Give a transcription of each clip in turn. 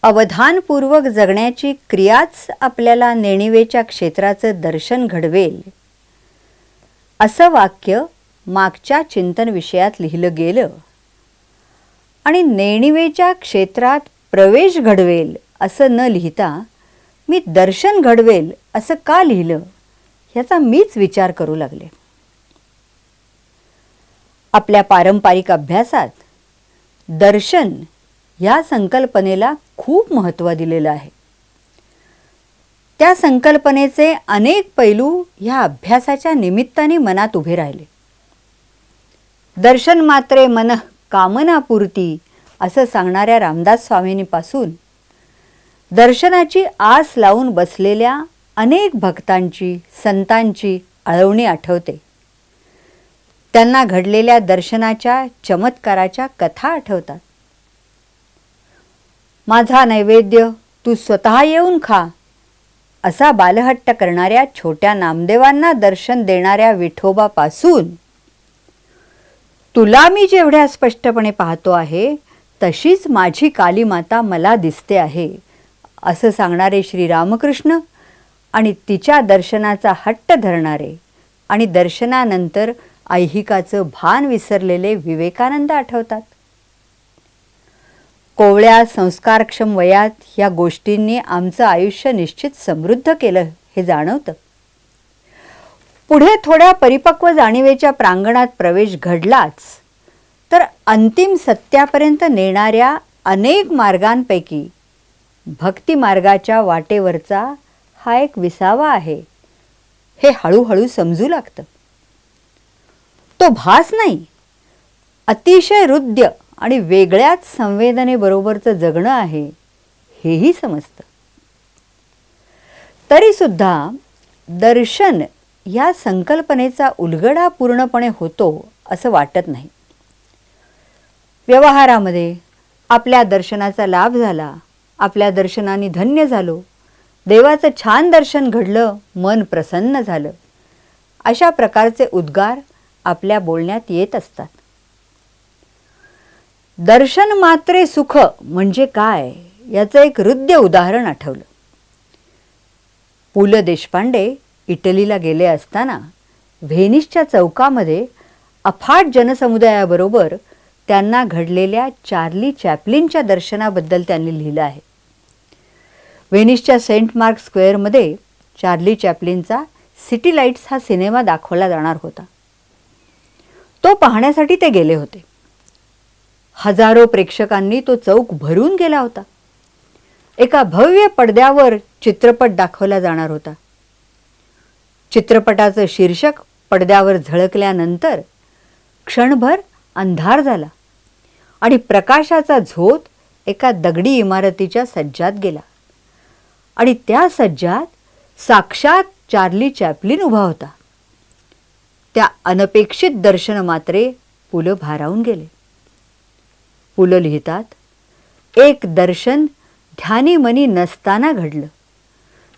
अवधानपूर्वक जगण्याची क्रियाच आपल्याला नेणिवेच्या क्षेत्राचं दर्शन घडवेल, असं वाक्य मागच्या चिंतन विषयात लिहिलं गेलं आणि नेणिवेच्या क्षेत्रात प्रवेश घडवेल असं न लिहिता मी दर्शन घडवेल असं का लिहिलं याचा मीच विचार करू लागले. आपल्या पारंपरिक अभ्यासात दर्शन या संकल्पनेला खूप महत्त्व दिलेलं आहे. त्या संकल्पनेचे अनेक पैलू ह्या अभ्यासाच्या निमित्ताने मनात उभे राहिले. दर्शन मात्रे मन कामनापूर्ती असं सांगणाऱ्या रामदास स्वामींपासून दर्शनाची आस लावून बसलेल्या अनेक भक्तांची संतांची आळवणी आठवते. त्यांना घडलेल्या दर्शनाच्या चमत्काराच्या कथा आठवतात. माझा नैवेद्य तू स्वतः येऊन खा असा बालहट्ट करणाऱ्या छोट्या नामदेवांना दर्शन देणाऱ्या विठोबापासून तुला मी जेवढ्या स्पष्टपणे पाहतो आहे तशीच माझी कालीमाता मला दिसते आहे असं सांगणारे श्री रामकृष्ण आणि तिच्या दर्शनाचा हट्ट धरणारे आणि दर्शनानंतर ऐहिकाचं भान विसरलेले विवेकानंद आठवतात. कोवळ्या संस्कारक्षम वयात या गोष्टींनी आमचं आयुष्य निश्चित समृद्ध केलं हे जाणवतं. पुढे थोड्या परिपक्व जाणीवेच्या प्रांगणात प्रवेश घडलाच तर अंतिम सत्यापर्यंत नेणाऱ्या अनेक मार्गांपैकी भक्ती मार्गाच्या वाटेवरचा हा एक विसावा आहे हे हळूहळू समजू लागतं. तो भास नाही, अतिशय हृद्य आणि वेगळ्याच संवेदनेबरोबरचं जगणं आहे हेही समजतं. तरी सुद्धा दर्शन या संकल्पनेचा उलगडा पूर्णपणे होतो असं वाटत नाही. व्यवहारामध्ये आपल्या दर्शनाचा लाभ झाला, आपल्या दर्शनाने धन्य झालो, देवाचं छान दर्शन घडलं, मन प्रसन्न झालं, अशा प्रकारचे उद्गार आपल्या बोलण्यात येत असतात. दर्शन मात्रे सुख म्हणजे काय याचं एक हृद्य उदाहरण आठवलं. पु ल देशपांडे इटलीला गेले असताना व्हेनिसच्या चौकामध्ये अफाट जनसमुदायाबरोबर त्यांना घडलेल्या चार्ली चॅप्लिनच्या दर्शनाबद्दल त्यांनी लिहिलं आहे. व्हेनिसच्या सेंट मार्क स्क्वेअरमध्ये चार्ली चॅप्लिनचा सिटी लाईट्स हा सिनेमा दाखवला जाणार होता. तो पाहण्यासाठी ते गेले होते. हजारो प्रेक्षकांनी तो चौक भरून गेला होता. एका भव्य पडद्यावर चित्रपट दाखवला जाणार होता. चित्रपटाचं शीर्षक पडद्यावर झळकल्यानंतर क्षणभर अंधार झाला आणि प्रकाशाचा झोत एका दगडी इमारतीच्या सज्जात गेला आणि त्या सज्जात साक्षात चार्ली चॅप्लिन उभा होता. त्या अनपेक्षित दर्शन मात्रे पु ल भारावून गेले. पु ल लिहितात, एक दर्शन ध्यानी मनी नसताना घडलं.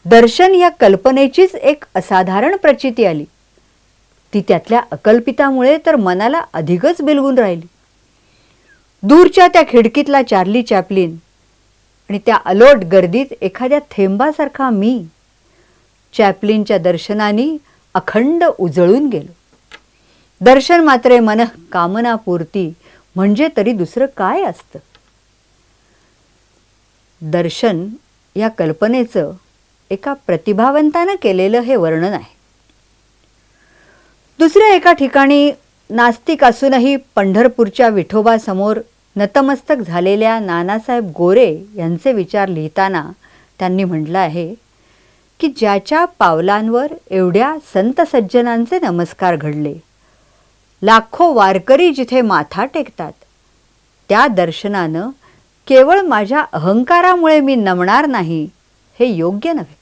दर्शन या कल्पनेचीच एक असाधारण प्रचिती आली. ती त्यातल्या अकल्पितामुळे तर मनाला अधिकच बिलगून राहिली. दूरच्या त्या खिडकीतला चार्ली चॅप्लिन आणि त्या अलोट गर्दीत एखाद्या थेंबासारखा मी चॅप्लिनच्या दर्शनाने अखंड उजळून गेलो. दर्शन मात्रे मन कामनापूर्ती म्हणजे तरी दुसरं काय असतं. दर्शन या कल्पनेचं एका प्रतिभावंतानं केलेलं हे वर्णन आहे. दुसऱ्या एका ठिकाणी नास्तिक असूनही पंढरपूरच्या विठोबासमोर नतमस्तक झालेल्या नानासाहेब गोरे यांचे विचार लिहिताना त्यांनी म्हटलं आहे की ज्याच्या पावलांवर एवढ्या संत सज्जनांचे नमस्कार घडले, लाखो वारकरी जिथे माथा टेकतात, त्या दर्शनानं केवळ माझ्या अहंकारामुळे मी नमणार नाही हे योग्य नव्हे.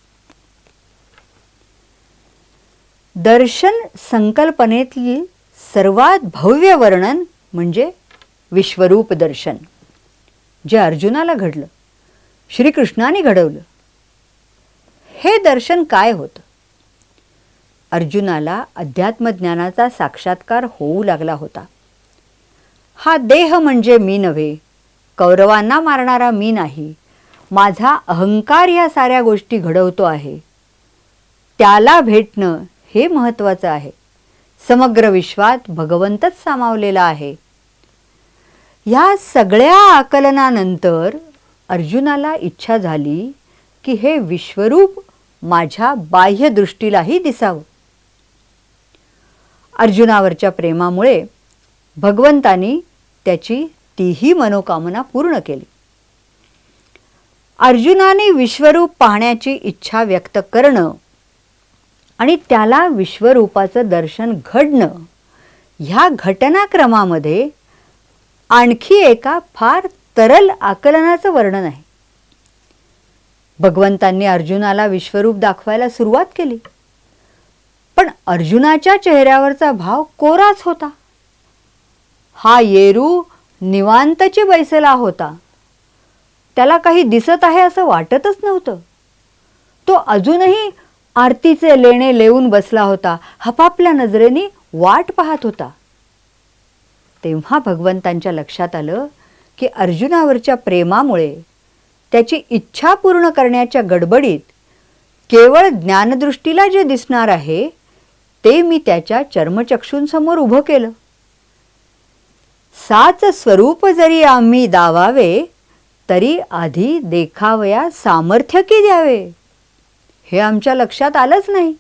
दर्शन संकल्पनेतील सर्वात भव्य वर्णन म्हणजे विश्वरूप दर्शन, जे अर्जुनाला घडलं, श्रीकृष्णाने घडवलं. हे दर्शन काय होतं? अर्जुनाला अध्यात्मज्ञानाचा साक्षात्कार होऊ लागला होता. हा देह म्हणजे मी नव्हे, कौरवांना मारणारा मी नाही, माझा अहंकार या साऱ्या गोष्टी घडवतो आहे, त्याला भेटणं हे महत्त्वाचं आहे. समग्र विश्वात भगवंतच सामावलेला आहे. या सगळ्या आकलनानंतर अर्जुनाला इच्छा झाली की हे विश्वरूप माझ्या बाह्य दृष्टीलाही दिसावं. अर्जुनावरच्या प्रेमामुळे भगवंतानी त्याची तीही मनोकामना पूर्ण केली. अर्जुनाने विश्वरूप पाहण्याची इच्छा व्यक्त करणं आणि त्याला विश्वरूपाचं दर्शन घडणं ह्या घटनाक्रमामध्ये आणखी एका फार तरल आकलनाचं वर्णन आहे. भगवंतांनी अर्जुनाला विश्वरूप दाखवायला सुरुवात केली, पण अर्जुनाच्या चेहऱ्यावरचा भाव कोराच होता. हा येरू निवांतची बैसला होता. त्याला काही दिसत आहे असं वाटतच नव्हतं. तो अजूनही आरतीचे लेणे लेवून बसला होता, हपापल्या नजरेने वाट पाहत होता. तेव्हा भगवंतांच्या लक्षात आलं की अर्जुनावरच्या प्रेमामुळे त्याची इच्छा पूर्ण करण्याच्या गडबडीत केवळ ज्ञानदृष्टीला जे दिसणार आहे ते मी त्याच्या चर्मचक्षूंसमोर उभं केलं. साच स्वरूप जरी आम्ही दावावे, तरी आधी देखावया सामर्थ्य की द्यावे, हे आमच्या लक्षात आलंच नाही.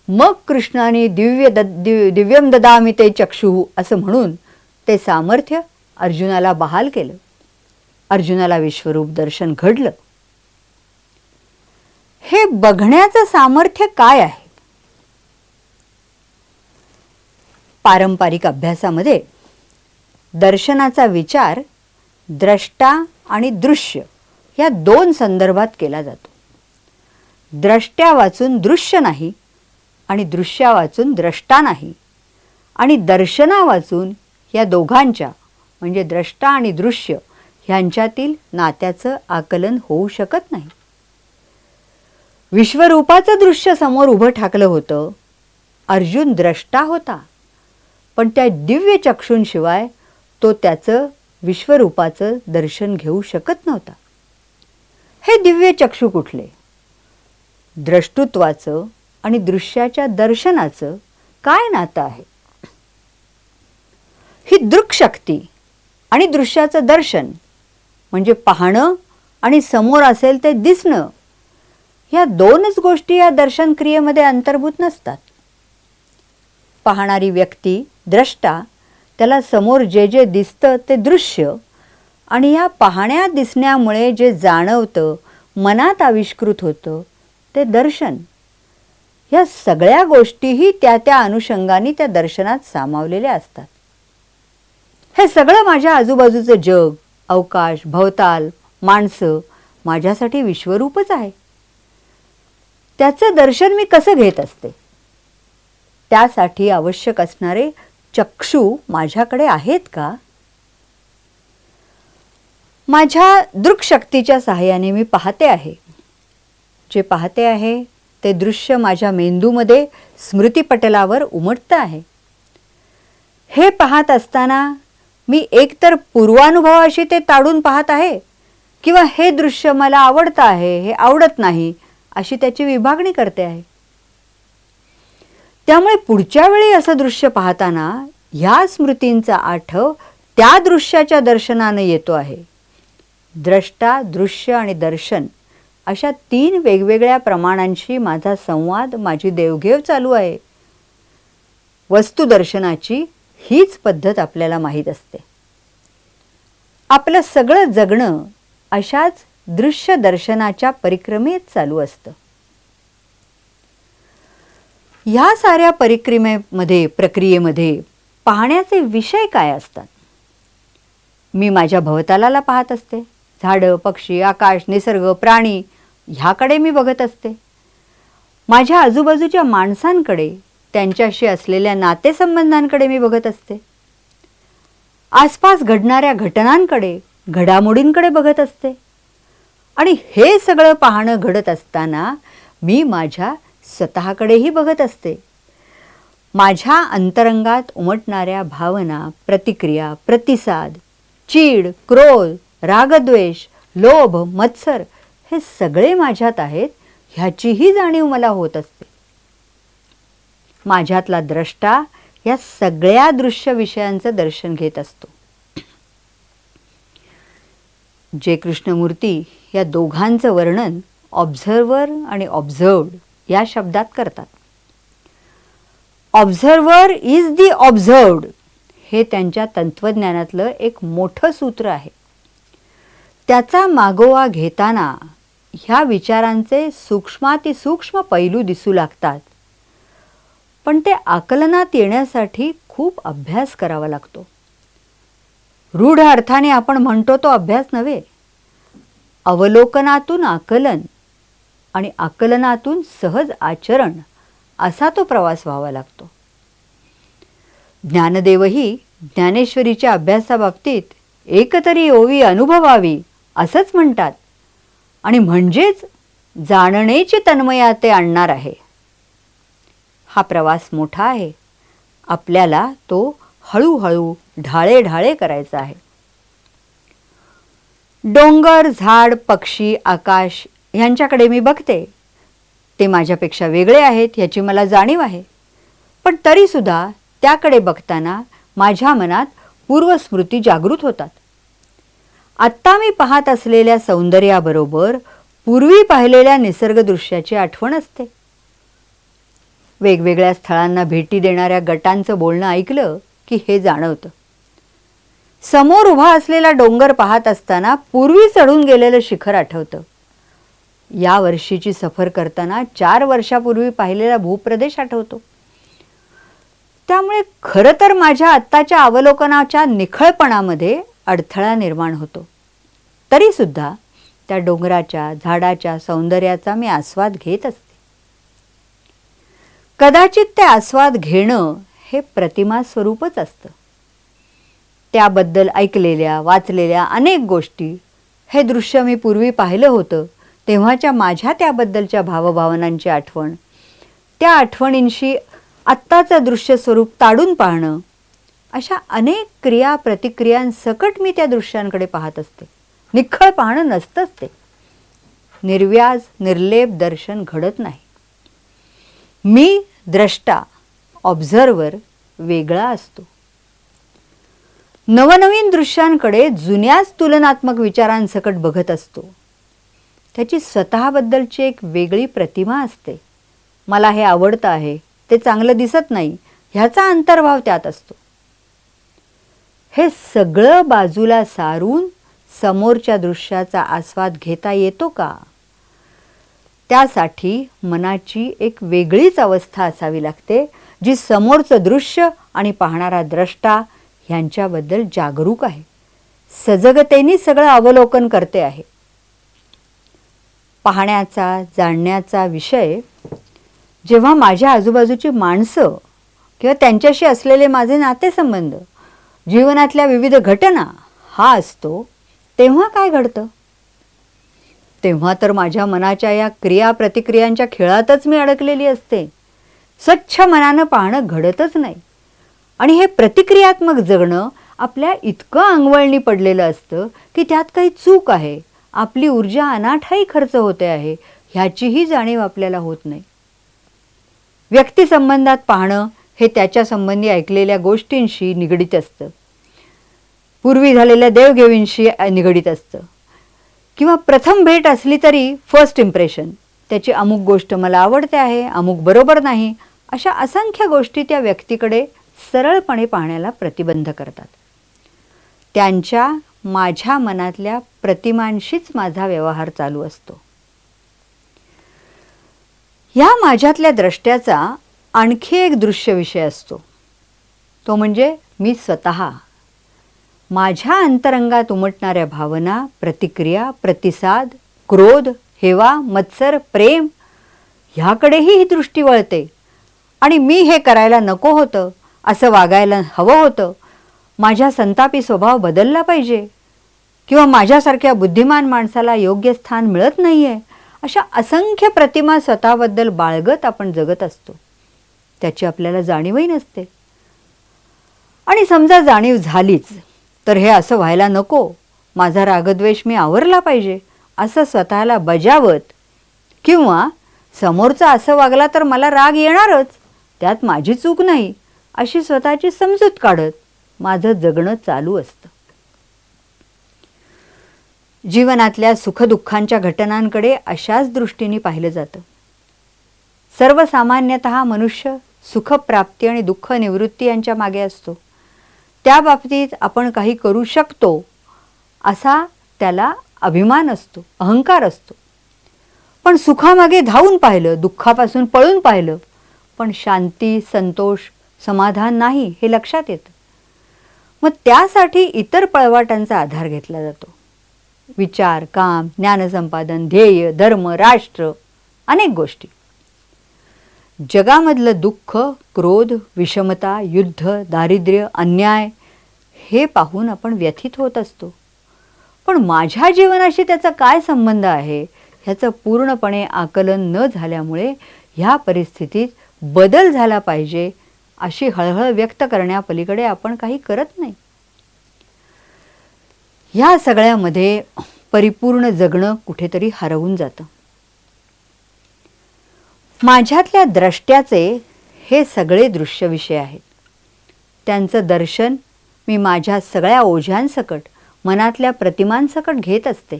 मग कृष्णाने दिव्यम ददामि ते चक्षुः असं म्हणून ते सामर्थ्य अर्जुनाला बहाल केलं. अर्जुनाला विश्वरूप दर्शन घडलं. हे बघण्याचं सामर्थ्य काय आहे? पारंपरिक अभ्यासामध्ये दर्शनाचा विचार द्रष्टा आणि दृश्य या दोन संदर्भात केला जातो. द्रष्ट्या वाचून दृश्य नाही आणि दृश्या वाचून द्रष्टा नाही, आणि दर्शना वाचून या दोघांच्या म्हणजे द्रष्टा आणि दृश्य ह्यांच्यातील नात्याचं आकलन होऊ शकत नाही. विश्वरूपाचं दृश्य समोर उभं ठाकलं होतं. अर्जुन द्रष्टा होता, पण त्या दिव्य चक्षूंशिवाय तो त्याचं विश्वरूपाचं दर्शन घेऊ शकत नव्हता. हे दिव्य चक्षु कुठले? द्रष्टुत्वाचं आणि दृश्याच्या दर्शनाचं काय नातं आहे? ही दृक्शक्ती आणि दृश्याचं दर्शन म्हणजे पाहणं आणि समोर असेल ते दिसणं, या दोनच गोष्टी या दर्शन क्रियेमध्ये अंतर्भूत नसतात. पाहणारी व्यक्ती द्रष्टा, त्याला समोर जे जे दिसतं ते दृश्य, आणि या पाहण्या दिसण्यामुळे जे जाणवतं, मनात आविष्कृत होतं ते दर्शन. या सगळ्या गोष्टीही त्या त्या अनुषंगाने त्या दर्शनात सामावलेल्या असतात. हे सगळं माझ्या आजूबाजूचं जग, अवकाश, भवताल, माणसं माझ्यासाठी विश्वरूपच आहे. त्याचं दर्शन मी कसं घेत असते? त्यासाठी आवश्यक असणारे चक्षु माझ्याकडे आहेत का? माझ्या दृक्शक्तीच्या सहाय्याने मी पाहते आहे. जे पाहते आहे ते दृश्य माझ्या मेंदूमध्ये स्मृतीपटलावर उमटतं आहे. हे पाहत असताना मी एकतर पूर्वानुभवाशी ते ताडून पाहत आहे, किंवा हे दृश्य मला आवडतं आहे, हे आवडत नाही अशी त्याची विभागणी करते आहे. त्यामुळे पुढच्या वेळी असं दृश्य पाहताना ह्या स्मृतींचा आठव त्या दृश्याच्या दर्शनाने येतो आहे. द्रष्टा, दृश्य आणि दर्शन अशा तीन वेगवेगळ्या प्रमाणांशी माझा संवाद, माझी देवघेव चालू आहे. वस्तुदर्शनाची हीच पद्धत आपल्याला माहीत असते. आपलं सगळं जगणं अशाच दृश्य दर्शनाच्या परिक्रमेत चालू असतं. ह्या साऱ्या प्रक्रियेमध्ये पाहण्याचे विषय काय असतात? मी माझ्या भवतालाला पाहत असते. झाडं, पक्षी, आकाश, निसर्ग, प्राणी ह्याकडे मी बघत असते. माझ्या आजूबाजूच्या माणसांकडे, त्यांच्याशी असलेल्या नातेसंबंधांकडे मी बघत असते. आसपास घडणाऱ्या घटनांकडे, घडामोडींकडे बघत असते. आणि हे सगळं पाहणं घडत असताना मी माझ्या स्वतःकडेही बघत असते. माझ्या अंतरंगात उमटणाऱ्या भावना, प्रतिक्रिया, प्रतिसाद, चीड, क्रोध, रागद्वेष, लोभ, मत्सर हे सगळे माझ्यात आहेत ह्याचीही जाणीव मला होत असते. माझ्यातला द्रष्टा या सगळ्या दृश्य विषयांचं दर्शन घेत असतो. जे कृष्णमूर्ती या दोघांचं वर्णन ऑब्झर्वर आणि ऑब्झर्व्ड या शब्दात करतात. ऑब्झर्वर इज दी ऑब्झर्व्ड हे त्यांच्या तत्वज्ञानातलं एक मोठं सूत्र आहे. त्याचा मागोवा घेताना ह्या विचारांचे सूक्ष्मातिसूक्ष्म पैलू दिसू लागतात, पण ते आकलनात येण्यासाठी खूप अभ्यास करावा लागतो. रूढ अर्थाने आपण म्हणतो तो अभ्यास नव्हे, अवलोकनातून आकलन आणि आकलनातून सहज आचरण असा तो प्रवास व्हावा लागतो. ज्ञानदेवही ज्ञानेश्वरीच्या अभ्यासाबाबतीत एकतरी ओवी अनुभवावी असंच म्हणतात आणि म्हणजेच जाणणेची तन्मयाते आणणार आहे. हा प्रवास मोठा आहे. आपल्याला तो हळूहळू ढाळे ढाळे करायचा आहे. डोंगर, झाड, पक्षी, आकाश यांच्याकडे मी बघते. ते माझ्यापेक्षा वेगळे आहेत याची मला जाणीव आहे, पण तरीसुद्धा त्याकडे बघताना माझ्या मनात पूर्वस्मृती जागृत होतात. आत्ता मी पाहत असलेल्या सौंदर्याबरोबर पूर्वी पाहिलेल्या निसर्गदृश्याची आठवण असते. वेगवेगळ्या स्थळांना भेटी देणाऱ्या गटांचं बोलणं ऐकलं की हे जाणवतं. समोर उभा असलेला डोंगर पाहत असताना पूर्वी चढून गेलेलं शिखर आठवतं. या वर्षीची सफर करताना 4 वर्षापूर्वी पाहिलेला भूप्रदेश आठवतो. त्यामुळे खरं तर माझ्या आत्ताच्या अवलोकनाच्या निखळपणामध्ये अडथळा निर्माण होतो. तरीसुद्धा त्या डोंगराच्या, झाडाच्या सौंदर्याचा मी आस्वाद घेत असते. कदाचित ते आस्वाद घेणं हे प्रतिमा स्वरूपच असतं. त्याबद्दल ऐकलेल्या, वाचलेल्या अनेक गोष्टी, हे दृश्य मी पूर्वी पाहिलं होतं तेव्हाच्या माझ्या त्याबद्दलच्या भावभावनांची आठवण, त्या आठवणींशी आत्ताचं दृश्य स्वरूप ताडून पाहणं, अशा अनेक क्रिया प्रतिक्रियांसकट मी त्या दृश्यांकडे पाहत असते. निखळ पाहणं नसतंच ते. निर्व्याज निर्लेप दर्शन घडत नाही. मी द्रष्टा, ऑब्झर्वर वेगळा असतो. नवनवीन दृश्यांकडे जुन्याच तुलनात्मक विचारांसकट बघत असतो. त्याची स्वतःबद्दलची एक वेगळी प्रतिमा असते. मला हे आवडतं आहे, ते चांगलं दिसत नाही ह्याचा अंतर्भाव त्यात असतो. हे सगळं बाजूला सारून समोरच्या दृश्याचा आस्वाद घेता येतो का? त्यासाठी मनाची एक वेगळीच अवस्था असावी लागते, जी समोरचं दृश्य आणि पाहणारा द्रष्टा ह्यांच्याबद्दल जागरूक आहे, सजगतेने सगळं अवलोकन करते आहे. पाहण्याचा, जाणण्याचा विषय जेव्हा माझ्या आजूबाजूची माणसं किंवा त्यांच्याशी असलेले माझे नातेसंबंध, जीवनातल्या विविध घटना हा असतो, तेव्हा काय घडतं? तेव्हा तर माझ्या मनाच्या या क्रिया प्रतिक्रियांच्या खेळातच मी अडकलेली असते. स्वच्छ मनानं पाहणं घडतच नाही. आणि हे प्रतिक्रियात्मक जगणं आपल्या इतकं अंगवळणी पडलेलं असतं की त्यात काही चूक आहे, आपली ऊर्जा अनाठाई खर्च होते आहे ह्याचीही जाणीव आपल्याला होत नाही. व्यक्तिसंबंधात पाहणं हे त्याच्या संबंधी ऐकलेल्या गोष्टींशी निगडीत असतं, पूर्वी झालेल्या देवघेवींशी निगडीत असतं, किंवा प्रथम भेट असली तरी फर्स्ट इम्प्रेशन, त्याची अमुक गोष्ट मला आवडते आहे, अमुक बरोबर नाही, अशा असंख्य गोष्टी त्या व्यक्तीकडे सरळपणे पाहण्याला प्रतिबंध करतात. त्यांच्या माझ्या मनातल्या प्रतिमांशीच माझा व्यवहार चालू असतो. या माझ्यातल्या द्रष्ट्याचा आणखी एक दृश्य विषय असतो, तो म्हणजे मी स्वतः. माझ्या अंतरंगात उमटणाऱ्या भावना, प्रतिक्रिया, प्रतिसाद, क्रोध, हेवा, मत्सर, प्रेम ह्याकडेही ही दृष्टी वळते. आणि मी हे करायला नको होतं, असं वागायला हवं होतं, माझ्या संतापी स्वभाव बदलला पाहिजे, किंवा माझ्यासारख्या बुद्धिमान माणसाला योग्य स्थान मिळत नाही आहे, अशा असंख्य प्रतिमा स्वतःबद्दल बाळगत आपण जगत असतो. त्याची आपल्याला जाणीवही नसते. आणि समजा जाणीव झालीच तर हे असं व्हायला नको माझा रागद्वेष मी आवरला पाहिजे असं स्वतःला बजावत, किंवा समोरचा असं वागला तर मला राग येणारच, त्यात माझी चूक नाही अशी स्वतःची समजूत काढत माझं जगणं चालू असतं. जीवनातल्या सुखदुःखांच्या घटनांकडे अशाच दृष्टीने पाहिलं जातं. सर्वसामान्यतः मनुष्य सुखप्राप्ती आणि दुःख निवृत्ती यांच्या मागे असतो. त्या बाबतीत आपण काही करू शकतो असा त्याला अभिमान असतो, अहंकार असतो. पण सुखामागे धावून पाहिलं, दुःखापासून पळून पाहिलं, पण शांती, संतोष, समाधान नाही हे लक्षात येतं. मग त्यासाठी इतर पळवाटांचा आधार घेतला जातो. विचार, काम, ज्ञानसंपादन, ध्येय, धर्म, राष्ट्र, अनेक गोष्टी. जगामधलं दुःख, क्रोध, विषमता, युद्ध, दारिद्र्य, अन्याय हे पाहून आपण व्यथित होत असतो. पण माझ्या जीवनाशी त्याचा काय संबंध आहे ह्याचं पूर्णपणे आकलन न झाल्यामुळे ह्या परिस्थितीत बदल झाला पाहिजे अशी हळहळ व्यक्त करण्यापलीकडे आपण काही करत नाही. ह्या सगळ्यामध्ये परिपूर्ण जगणं कुठेतरी हरवून जातं. माझ्यातल्या द्रष्ट्याचे हे सगळे दृश्य विषय आहेत. त्यांचं दर्शन मी माझ्या सगळ्या ओझ्यांसकट, मनातल्या प्रतिमांसकट घेत असते.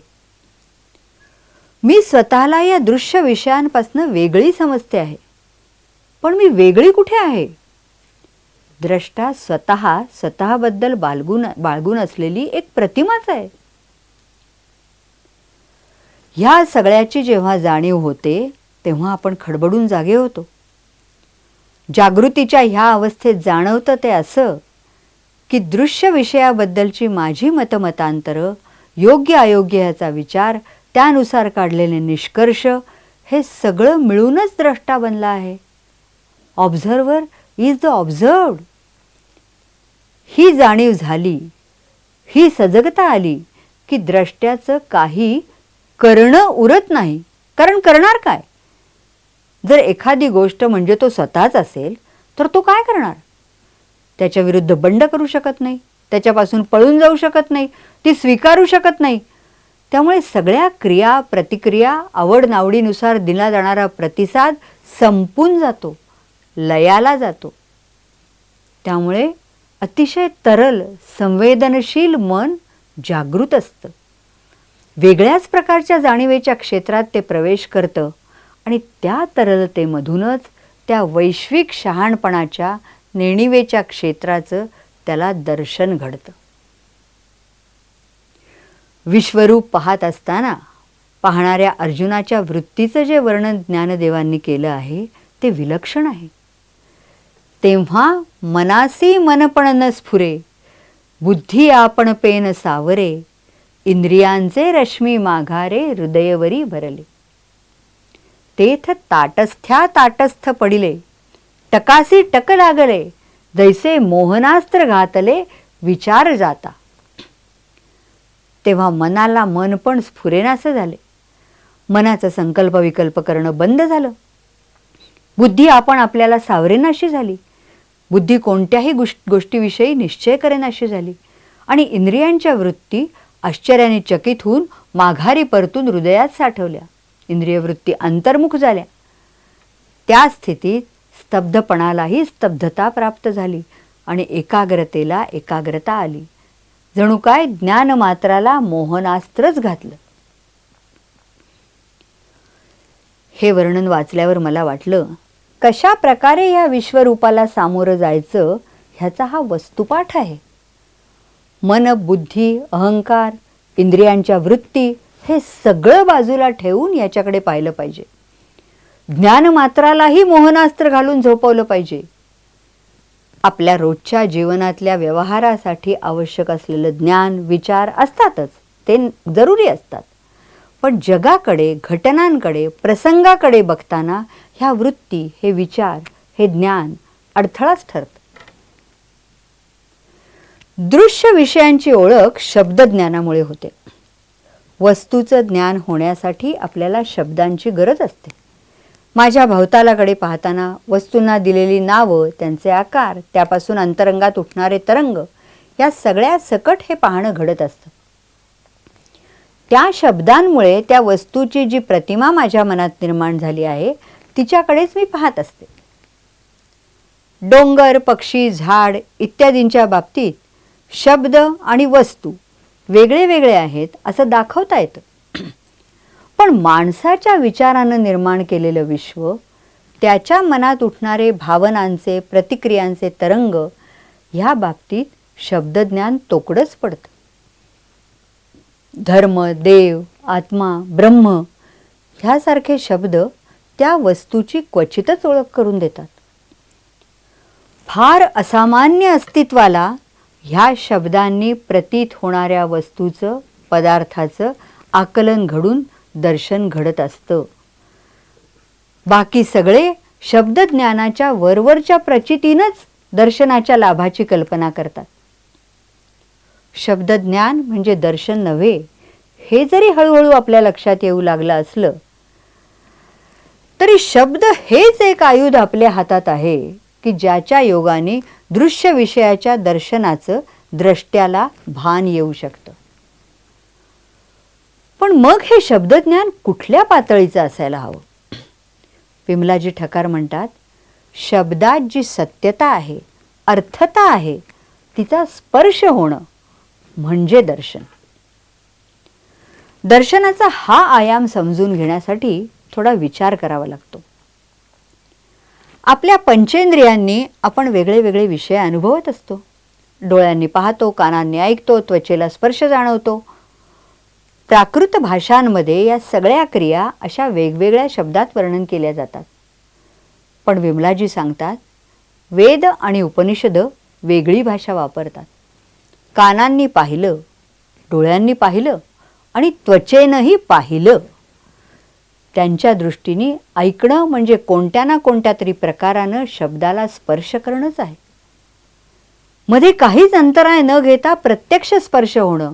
मी स्वतःला या दृश्य विषयांपासून वेगळी समजते आहे. पण मी वेगळी कुठे आहे? द्रष्टा स्वतःबद्दल बाळगून असलेली एक प्रतिमाच आहे. ह्या सगळ्याची जेव्हा जाणीव होते तेव्हा आपण खडबडून जागे होतो. जागृतीच्या ह्या अवस्थेत जाणवतं ते असं की दृश्य विषयाबद्दलची माझी मतमतांतरं, योग्य अयोग्य ह्याचा विचार, त्यानुसार काढलेले निष्कर्ष हे सगळं मिळूनच द्रष्टा बनला आहे. Observer is the observed. ही जाणीव झाली, ही सजगता आली की द्रष्ट्याचं काही करणं उरत नाही. कारण करणार काय? जर एखादी गोष्ट म्हणजे तो स्वतःच असेल तर तो काय करणार? त्याच्या विरुद्ध बंड करू शकत नाही, त्याच्यापासून पळून जाऊ शकत नाही, ती स्वीकारू शकत नाही. त्यामुळे सगळ्या क्रिया, प्रतिक्रिया, आवडनावडीनुसार दिला जाणारा प्रतिसाद संपून जातो, लयाला जातो. त्यामुळे अतिशय तरल, संवेदनशील मन जागृत असतं. वेगळ्याच प्रकारच्या जाणीवेच्या क्षेत्रात ते प्रवेश करतं आणि त्या तरलतेमधूनच त्या वैश्विक शहाणपणाच्या नेणिवेच्या क्षेत्राचं त्याला दर्शन घडतं. विश्वरूप पाहत असताना पाहणाऱ्या अर्जुनाच्या वृत्तीचं जे वर्णन ज्ञानदेवांनी केलं आहे ते विलक्षण आहे. तेव्हा मनासी मनपण न स्फुरे, बुद्धी आपण पेन सावरे, इंद्रियांचे रश्मी माघारे, हृदयवरी भरले. तेथ ताटस्थ्या ताटस्थ पडिले, टकासी टक लागले, जैसे मोहनास्त्र घातले, विचार जाता. तेव्हा मनाला मन पण स्फुरेनासे झाले. मनाचा संकल्प विकल्प करणं बंद झालं. बुद्धी आपण आपल्याला सावरेनाशी झाली. बुद्धी कोणत्याही गोष्टीविषयी निश्चय करेनाशी झाली आणि इंद्रियांच्या वृत्ती आश्चर्याने चकित होऊन माघारी परतून हृदयात साठवल्या. इंद्रिय वृत्ती अंतर्मुख झाल्या. त्या स्थितीत स्तब्धपणालाही स्तब्धता प्राप्त झाली आणि एकाग्रतेला एकाग्रता आली. जणू काय ज्ञानमात्राला मोहनास्त्रच घातलं. हे वर्णन वाचल्यावर मला वाटलं, कशा प्रकारे या विश्वरूपाला सामोरं जायचं ह्याचा हा वस्तुपाठ आहे. मन, बुद्धी, अहंकार, इंद्रियांच्या वृत्ती हे सगळं बाजूला ठेवून याच्याकडे पाहिलं पाहिजे. ज्ञानमात्रालाही मोहनास्त्र घालून झोपवलं पाहिजे. आपल्या रोजच्या जीवनातल्या व्यवहारासाठी आवश्यक असलेलं ज्ञान, विचार असतातच, ते जरुरी असतात. पण जगाकडे, घटनांकडे, प्रसंगाकडे बघताना ह्या वृत्ती, हे विचार, हे ज्ञान अडथळाच ठरतं. दृश्य विषयांची ओळख शब्दज्ञानामुळे होते. वस्तूचं ज्ञान होण्यासाठी आपल्याला शब्दांची गरज असते. माझ्या भवतालाकडे पाहताना वस्तूंना दिलेली नावं, त्यांचे आकार, त्यापासून अंतरंगात उठणारे तरंग, या सगळ्या सकट हे पाहणं घडत असतं. त्या शब्दांमुळे त्या वस्तूची जी प्रतिमा माझ्या मनात निर्माण झाली आहे तिच्याकडेच मी पाहत असते. डोंगर, पक्षी, झाड इत्यादींच्या बाबतीत शब्द आणि वस्तू वेगळे वेगळे आहेत असं दाखवता येतं. पण माणसाच्या विचारानं निर्माण केलेलं विश्व, त्याच्या मनात उठणारे भावनांचे, प्रतिक्रियांचे तरंग, ह्या बाबतीत शब्दज्ञान तोकडंच पडतं. धर्म, देव, आत्मा, ब्रह्म ह्यासारखे शब्द त्या वस्तूची क्वचितच ओळख करून देतात. फार असामान्य अस्तित्वाला ह्या शब्दांनी प्रतीत होणाऱ्या वस्तूचं, पदार्थाचं आकलन घडून दर्शन घडत असतं. बाकी सगळे शब्दज्ञानाच्या वरवरच्या प्रचितीनंच दर्शनाच्या लाभाची कल्पना करतात. शब्दज्ञान म्हणजे दर्शन नव्हे, हे जरी हळूहळू आपल्या लक्षात येऊ लागलं असलं तरी शब्द हेच एक आयुध आपल्या हातात आहे की ज्याच्या योगाने दृश्य विषयाच्या दर्शनाचं द्रष्ट्याला भान येऊ शकतं. पण मग हे शब्दज्ञान कुठल्या पातळीचं असायला हवं? विमलाजी ठकार म्हणतात, शब्दात जी सत्यता आहे, अर्थता आहे, तिचा स्पर्श होणं म्हणजे दर्शन. दर्शनाचा हा आयाम समजून घेण्यासाठी थोडा विचार करावा लागतो. आपल्या पंचेंद्रियांनी आपण वेगळे वेगळे विषय अनुभवत असतो. डोळ्यांनी पाहतो, कानांनी ऐकतो, त्वचेला स्पर्श जाणवतो. प्राकृत भाषांमध्ये या सगळ्या क्रिया अशा वेगवेगळ्या शब्दात वर्णन केल्या जातात. पण विमलाजी सांगतात, वेद आणि उपनिषद वेगळी भाषा वापरतात. कानांनी पाहिलं, डोळ्यांनी पाहिलं आणि त्वचेनंही पाहिलं. त्यांच्या दृष्टीने ऐकणं म्हणजे कोणत्या ना कोणत्या तरी प्रकारानं शब्दाला स्पर्श करणंच आहे. मध्ये काहीच अंतराय न घेता प्रत्यक्ष स्पर्श होणं,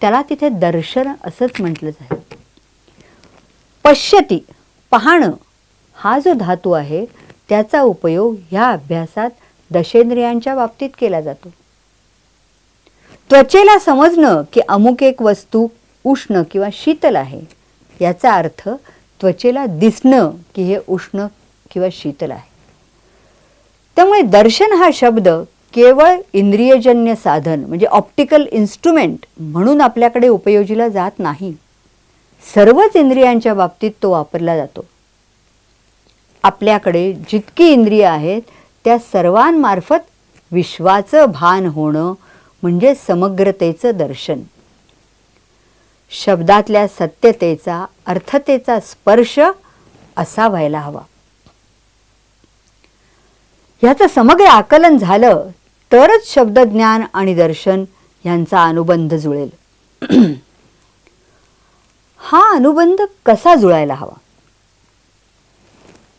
त्याला तिथे दर्शन असंच म्हटलं आहे. पश्यती, पाहणं, हा जो धातू आहे त्याचा उपयोग ह्या अभ्यासात दशेंद्रियांच्या बाबतीत केला जातो. त्वचेला समजणं की अमुक एक वस्तू उष्ण किंवा शीतल आहे, याचा अर्थ त्वचेला दिसणं की हे उष्ण किंवा शीतल आहे. त्यामुळे दर्शन हा शब्द केवळ इंद्रियजन्य साधन म्हणजे ऑप्टिकल इन्स्ट्रुमेंट म्हणून आपल्याकडे उपयोजीला जात नाही. सर्वच इंद्रियांच्या बाबतीत तो वापरला जातो. आपल्याकडे जितकी इंद्रिय आहेत त्या सर्वांमार्फत विश्वाचं भान होणं म्हणजे समग्रतेचं दर्शन. शब्दातल्या सत्यतेचा, अर्थतेचा स्पर्श असा व्हायला हवा. ह्याचं समग्र आकलन झालं तरच शब्दज्ञान आणि दर्शन यांचा अनुबंध जुळेल. हा अनुबंध कसा जुळायला हवा?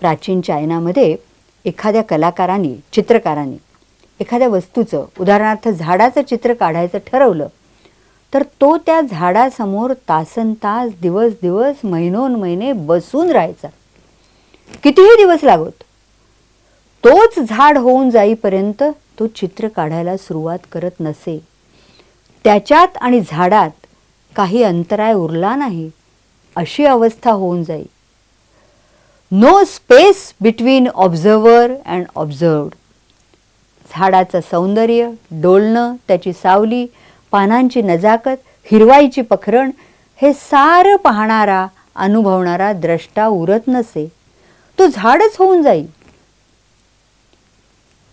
प्राचीन चायनामध्ये एखाद्या कलाकारांनी, चित्रकारांनी एखाद्या वस्तूचं, उदाहरणार्थ झाडाचं चित्र काढायचं ठरवलं तर तो त्या झाडासमोर तासनतास, दिवस दिवस, महिनोन महिने बसून राहायचा. कितीही दिवस लागत, तोच झाड होऊन जाईपर्यंत तो चित्र काढायला सुरुवात करत नसे. त्याच्यात आणि झाडात काही अंतराय उरला नाही अशी अवस्था होऊन जाई. No space between observer and observed. झाडाचं सौंदर्य, डोलणं, त्याची सावली, पानांची नजाकत, हिरवाईची पखरण हे सारं पाहणारा, अनुभवणारा द्रष्टा उरत नसे. तो झाडच होऊन जाई.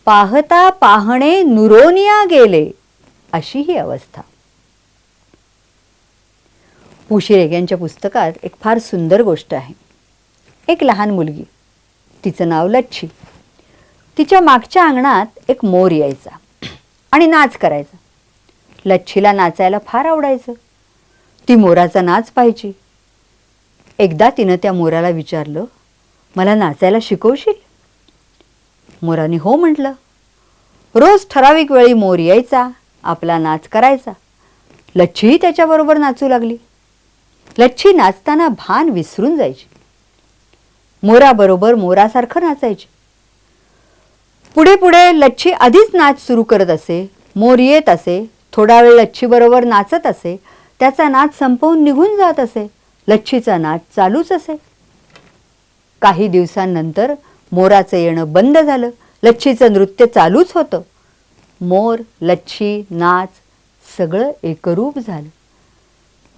पाहता पाहणे नुरोनिया गेले, अशी ही अवस्था. पुशिरेग यांच्या पुस्तकात एक फार सुंदर गोष्ट आहे. एक लहान मुलगी, तिचं नाव लच्छी. तिच्या मागच्या अंगणात एक मोर यायचा आणि नाच करायचा. लच्छीला नाचायला फार आवडायचं. ती मोराचा नाच पाहायची. एकदा तिनं त्या मोराला विचारलं, मला नाचायला शिकवशील? मोराने हो म्हटलं. रोज ठराविक वेळी मोर यायचा, आपला नाच करायचा. लच्छीही त्याच्याबरोबर नाचू लागली. लच्छी नाचताना भान विसरून जायची. मोराबरोबर मोरासारखं नाचायची. पुढे पुढे लच्छी आधीच नाच सुरू करत असे. मोर येत असे, थोडा वेळ लच्छी बरोबर नाचत असे. त्याचा नाच संपवून निघून जात असे. लच्छीचा नाच चालूच असे. काही दिवसांनंतर मोराचं येणं बंद झालं. लच्छीचं नृत्य चालूच होतं. मोर, लच्छी, नाच सगळं एकरूप झालं.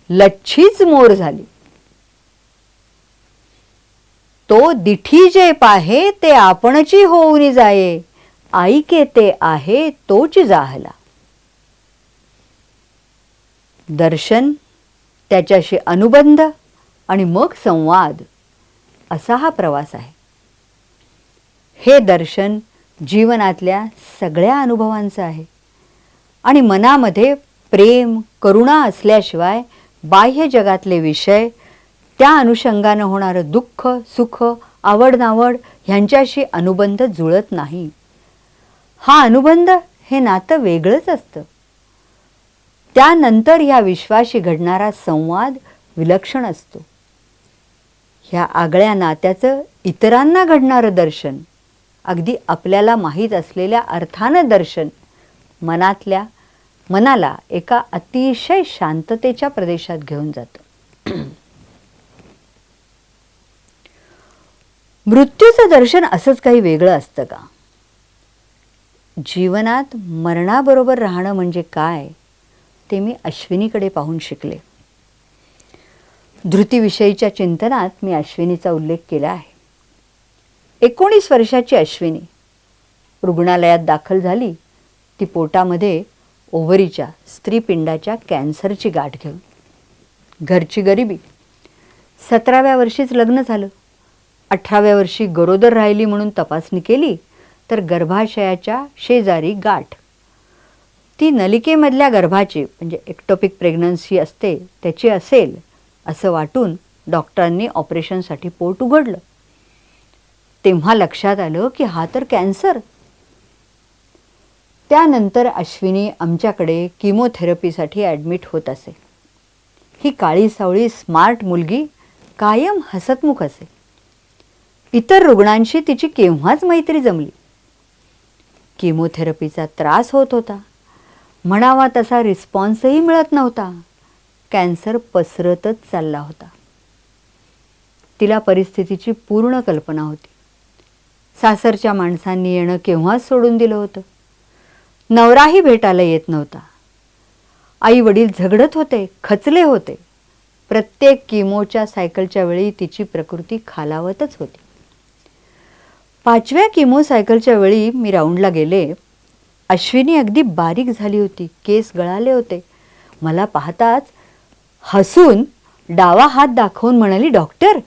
लच्छीच मोर झाली. तो दिठी जे पाहे ते आपणची होऊनी जाये, ऐके ते आहे तोच जाहला. दर्शन, त्याच्याशी अनुबंध आणि मग संवाद असा हा प्रवास आहे. हे दर्शन जीवनातल्या सगळ्या अनुभवांचं आहे आणि मनामध्ये प्रेम, करुणा असल्याशिवाय बाह्य जगातले विषय, त्या अनुषंगानं होणारं दुःख, सुख, आवड-नावड ह्यांच्याशी अनुबंध जुळत नाही. हा अनुबंध हे नातं वेगळंच असतं. त्यानंतर ह्या विश्वाशी घडणारा संवाद विलक्षण असतो. ह्या आगळ्या नात्याचं इतरांना घडणारं दर्शन, अगदी आपल्याला माहीत असलेल्या अर्थानं दर्शन, मनाला एका अतिशय शांततेच्या प्रदेशात घेऊन जातं. मृत्यूचं दर्शन असंच काही वेगळं असतं का? जीवनात मरणाबरोबर राहणं म्हणजे काय ते मी अश्विनीकडे पाहून शिकले. धृतीविषयीच्या चिंतनात मी अश्विनीचा उल्लेख केला आहे. 19 वर्षाची अश्विनी रुग्णालयात दाखल झाली. ती पोटामध्ये ओव्हरीच्या, स्त्रीपिंडाच्या कॅन्सरची गाठ घेऊन. घरची गरिबी. 17व्या वर्षीच लग्न झालं. 18व्या वर्षी गरोदर राहिली म्हणून तपासणी केली तर गर्भाशयाच्या शेजारी गाठ. ती नलिकेमधल्या गर्भाची म्हणजे एक्टोपिक प्रेग्नन्सी असते त्याची असेल असं वाटून डॉक्टरांनी ऑपरेशनसाठी पोट उघडलं. तेव्हा लक्षात आलं की हा तर कॅन्सर. त्यानंतर अश्विनी आमच्याकडे किमोथेरपीसाठी ॲडमिट होत असे. ही काळी सावळी स्मार्ट मुलगी कायम हसतमुख असे. इतर रुग्णांशी तिची केव्हाच मैत्री जमली. किमोथेरपीचा त्रास होत होता. म्हणावा तसा रिस्पॉन्सही मिळत नव्हता. कॅन्सर पसरतच चालला होता. तिला परिस्थितीची पूर्ण कल्पना होती. सासरच्या माणसांनी येणं केव्हाच सोडून दिलं होतं. नवराही भेटायला येत नव्हता. आई वडील झगडत होते, खचले होते. प्रत्येक किमोच्या सायकलच्या वेळी तिची प्रकृती खालावतच होती. 5व्या किमो सायकलच्या वेळी मी राऊंडला गेले. अश्विनी अगदी बारीक झाली होती. केस गळाले होते. मला पाहताच हसून डावा हात दाखवून म्हणाली, डॉक्टर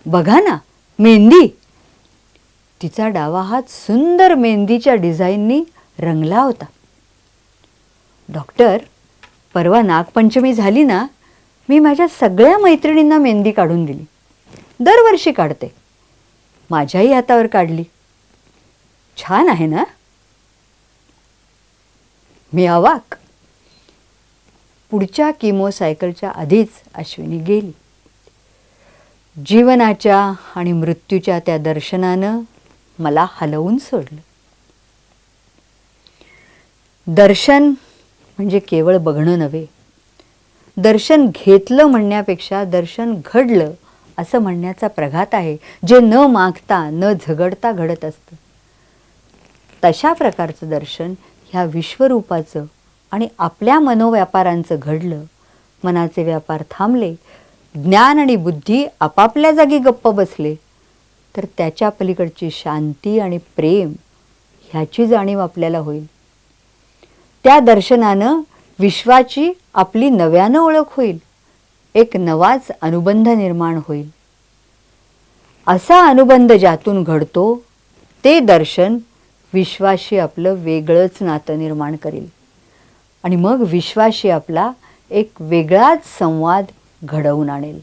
बघा ना मेहंदी. तिचा डावा हात सुंदर मेहंदीच्या डिझाईननी रंगला होता. डॉक्टर, परवा नागपंचमी झाली ना, मी माझ्या सगळ्या मैत्रिणींना मेहंदी काढून दिली. दरवर्षी काढते. माझ्याही हातावर काढली. छान आहे ना? मी अवाक. पुढच्या किमो सायकलच्या आधीच अश्विनी गेली. जीवनाच्या आणि मृत्यूच्या त्या दर्शनानं मला हलवून सोडलं. दर्शन म्हणजे केवळ बघणं नव्हे. दर्शन घेतलं म्हणण्यापेक्षा दर्शन घडलं असं म्हणण्याचा प्रघात आहे, जे न मागता न झगडता घडत असतं. तशा प्रकारचं दर्शन ह्या विश्वरूपाचं आणि आपल्या मनोव्यापारांचं घडलं. मनाचे व्यापार थांबले, ज्ञान आणि बुद्धी आपापल्या जागी गप्प बसले, तर त्याच्या पलीकडची शांती आणि प्रेम ह्याची जाणीव आपल्याला होईल. त्या दर्शनानं विश्वाची आपली नव्यानं ओळख होईल. एक नवाच अनुबंध निर्माण होईल. असा अनुबंध ज्यातून घडतो ते दर्शन विश्वाशी आपलं वेगळंच नातं निर्माण करेल आणि मग विश्वाशी आपला एक वेगळाच संवाद घडवून आणेल.